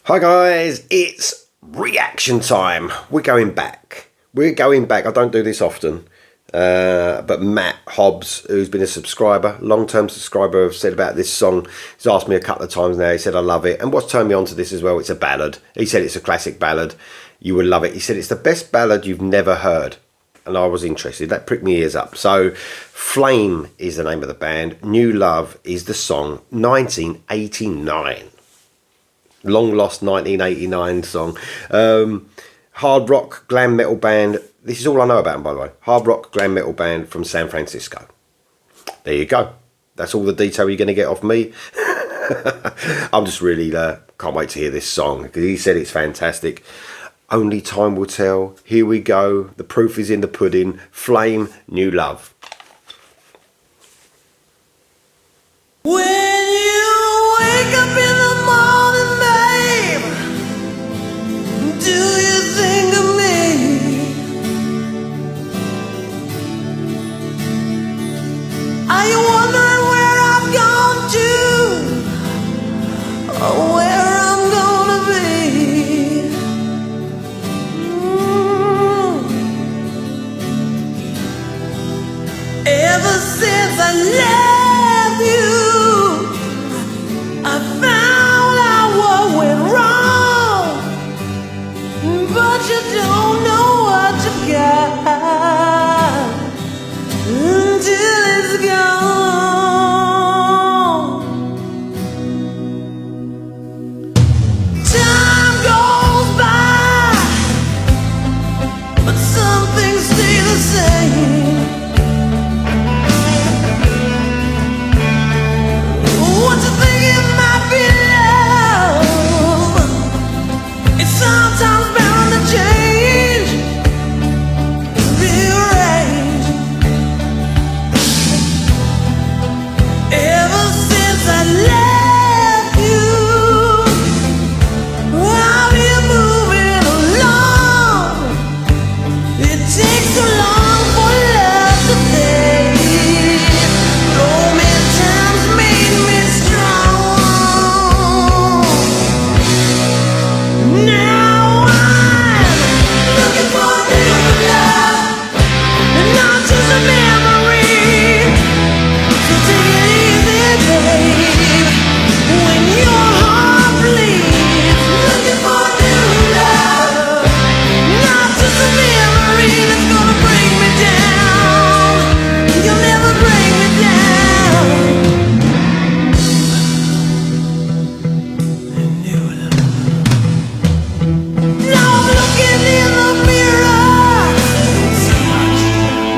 Hi guys, it's reaction time. We're going back. I don't do this often, but Matt Hobbs, who's been a subscriber, long-term subscriber, have said about this song. He's asked me a couple of times now. He said I love it, and what's turned me on to this as well, it's a ballad. He said it's a classic ballad. You will love it. He said it's the best ballad you've never heard, and I was interested. That pricked my ears up. So, Flame is the name of the band. New Love is the song. 1989. Long lost 1989 song. Hard rock glam metal band. This is all I know about them, by the way. Hard rock glam metal band from San Francisco. There you go. That's all the detail you're going to get off me. I'm just really can't wait to hear this song because he said it's fantastic. Only time will tell. Here we go. The proof is in the pudding. Flame, New Love. When you wake up in the morning, babe, do you think of me? Are you wondering where I've gone to, or where I'm gonna be? Ever since I left you, I found out what went wrong, but you don't know what you got until it's gone. Time goes by, but some things stay the same. What you think it might be love, it's sometimes bound to change, rearrange. Ever since I left you, I've been moving along. It takes so long for love to fade. Romance times made me strong. Now I'm looking for new love, and not just a memory. So take it easy, babe, when your heart bleeds. Looking for new love, not just a memory that's gonna bring me down. You'll never bring me down. New love. Now I'm looking in the mirror,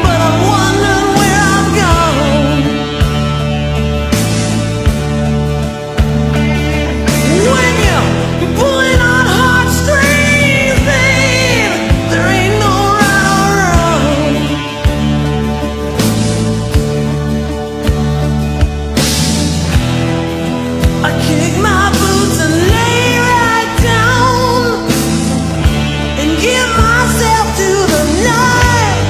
but I'm wondering where I've gone. When you're pulling on heartstrings, babe, there ain't no right or wrong. I kick my boots and lay right down and give myself to the night.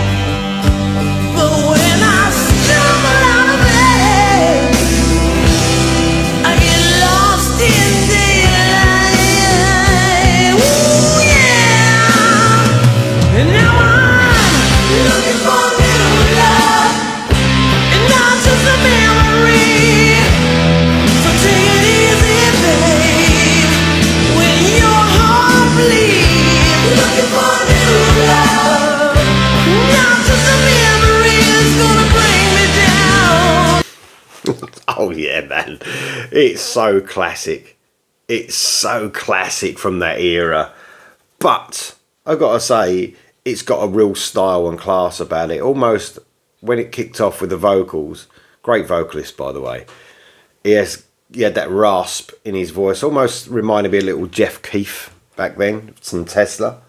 But when I stumble out of bed, I get lost in daylight. Ooh, yeah. And now I'm looking for new love, and not just a memory. So take it easy, babe, when your heart bleeds. Looking for new love, not just a memory that's gonna bring me down. Oh yeah, man. It's so classic. It's so classic from that era. But I've got to say, it's got a real style and class about it. Almost when it kicked off with the vocals, great vocalist, by the way. He had that rasp in his voice. Almost reminded me a little Jeff Keith back then, some Tesla.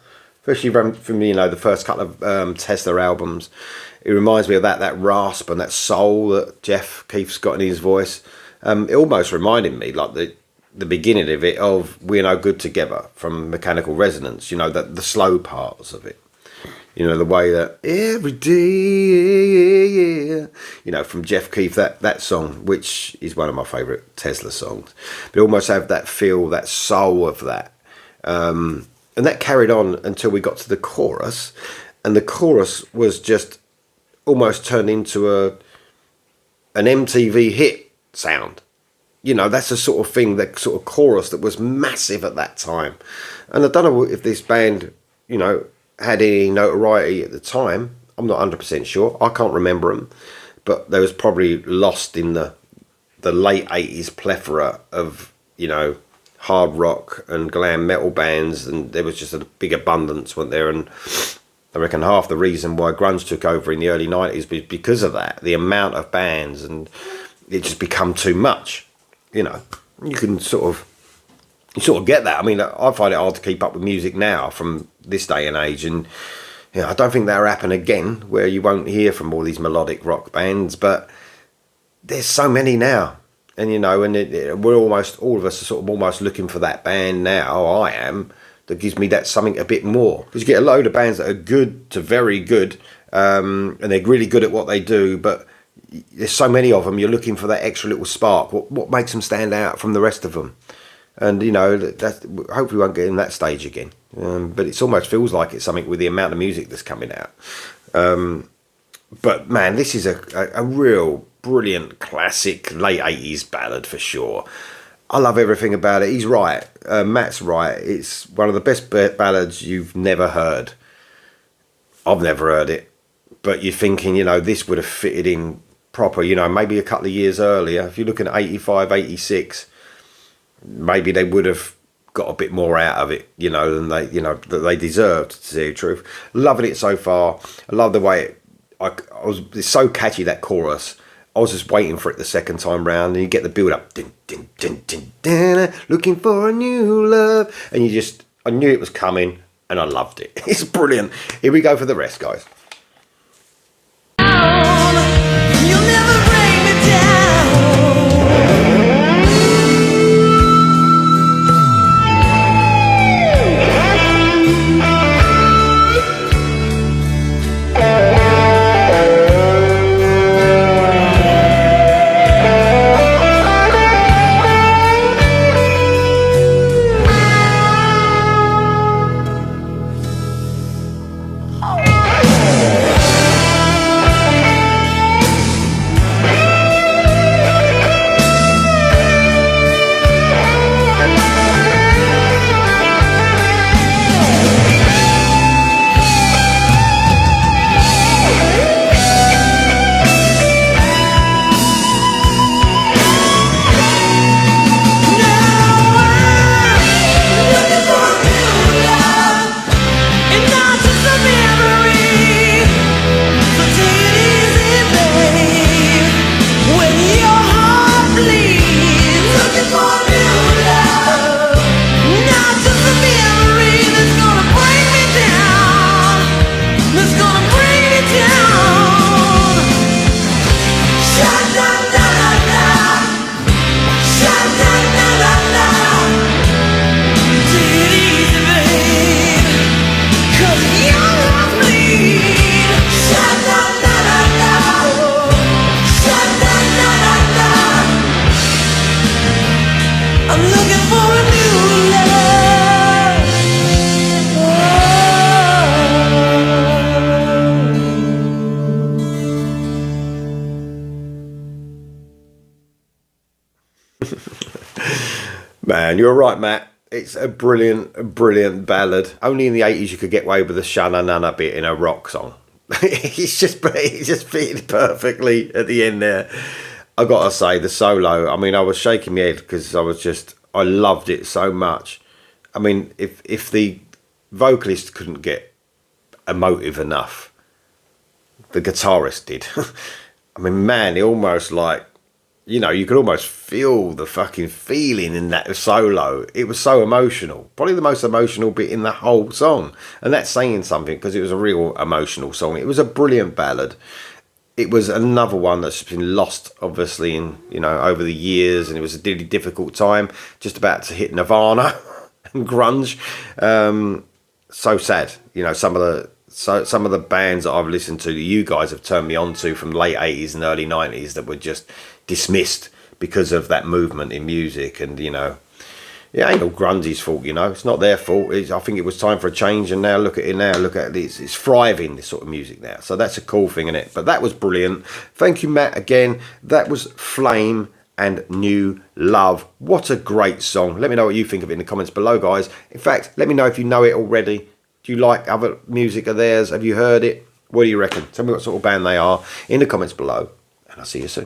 Especially from the first couple of Tesla albums. It reminds me of that rasp and that soul that Jeff Keith's got in his voice. It almost reminded me, like the beginning of it, of We're No Good Together from Mechanical Resonance. You know, the slow parts of it. You know, the way that every day, you know, from Jeff Keith, that song, which is one of my favourite Tesla songs. But almost have that feel, that soul of that. And that carried on until we got to the chorus, and the chorus was just almost turned into an MTV hit sound. You know, that's the sort of thing, that sort of chorus that was massive at that time. And I don't know if this band, you know, had any notoriety at the time. I'm not 100% sure. I can't remember them. But they was probably lost in the late 80s plethora of, you know, hard rock and glam metal bands. And there was just a big abundance, wasn't there? And I reckon half the reason why grunge took over in the early 90s was because of that. The amount of bands, and it just become too much. You know, you sort of get that. I mean, I find it hard to keep up with music now from this day and age, and you know, I don't think that'll happen again, where you won't hear from all these melodic rock bands. But there's so many now, and you know, and we're almost, all of us are sort of almost looking for that band now. I am, that gives me that something a bit more, because you get a load of bands that are good to very good, and they're really good at what they do, but there's so many of them, you're looking for that extra little spark. What makes them stand out from the rest of them? And you know, that hopefully we won't get in that stage again. But it almost feels like it's something with the amount of music that's coming out. But man, this is a real brilliant classic late 80s ballad for sure. I love everything about it. He's right. Matt's right. It's one of the best ballads you've never heard. I've never heard it. But you're thinking, you know, this would have fitted in proper, you know, maybe a couple of years earlier. If you're looking at 85, 86, maybe they would have got a bit more out of it, you know, than they, you know, that they deserved, to tell you the truth. Loving it so far. I love the way it's so catchy, that chorus. I was just waiting for it the second time round, and you get the build up, din, din, din, din, din, looking for a new love, and I knew it was coming, and I loved it. It's brilliant. Here we go for the rest, guys. You'll never bring me down. Man, you're right, Matt. It's a brilliant ballad. Only in the 80s you could get away with the sha-na-na-na bit in a rock song. it just fitted perfectly at the end there. I gotta say, the solo, I mean, I was shaking my head because I loved it so much. I mean, if the vocalist couldn't get emotive enough, the guitarist did. I mean, man, it almost like, you know, you could almost feel the fucking feeling in that solo. It was so emotional. Probably the most emotional bit in the whole song. And that's saying something, because it was a real emotional song. It was a brilliant ballad. It was another one that's been lost, obviously, in, you know, over the years. And it was a really difficult time. Just about to hit Nirvana and grunge. So sad. You know, some of the bands that I've listened to that you guys have turned me on to from late 80s and early 90s that were just dismissed because of that movement in music. And, you know, it ain't all grunge's fault, you know. It's not their fault. I think it was time for a change, and now look at it now. Look at it. It's thriving, this sort of music now. So that's a cool thing, isn't it? But that was brilliant. Thank you, Matt, again. That was Flame and New Love. What a great song. Let me know what you think of it in the comments below, guys. In fact, let me know if you know it already. Do you like other music of theirs? Have you heard it? What do you reckon? Tell me what sort of band they are in the comments below, and I'll see you soon.